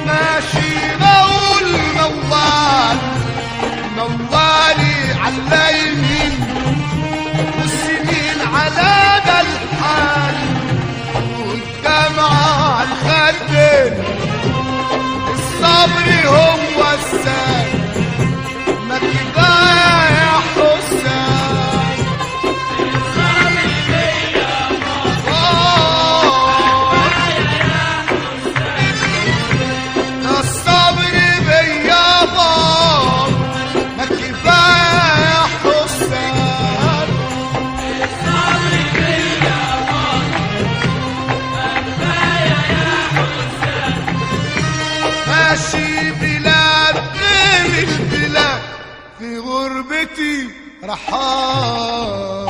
ماشي بقول موال موالي على يمين والسنين على ده الحال والدمعة على الخدين الصبر هو السال ما كفاية يا حسام الصبر بيا بار ما كفاية يا حسام ماشي بلاد غير البلاد في غربتي رحال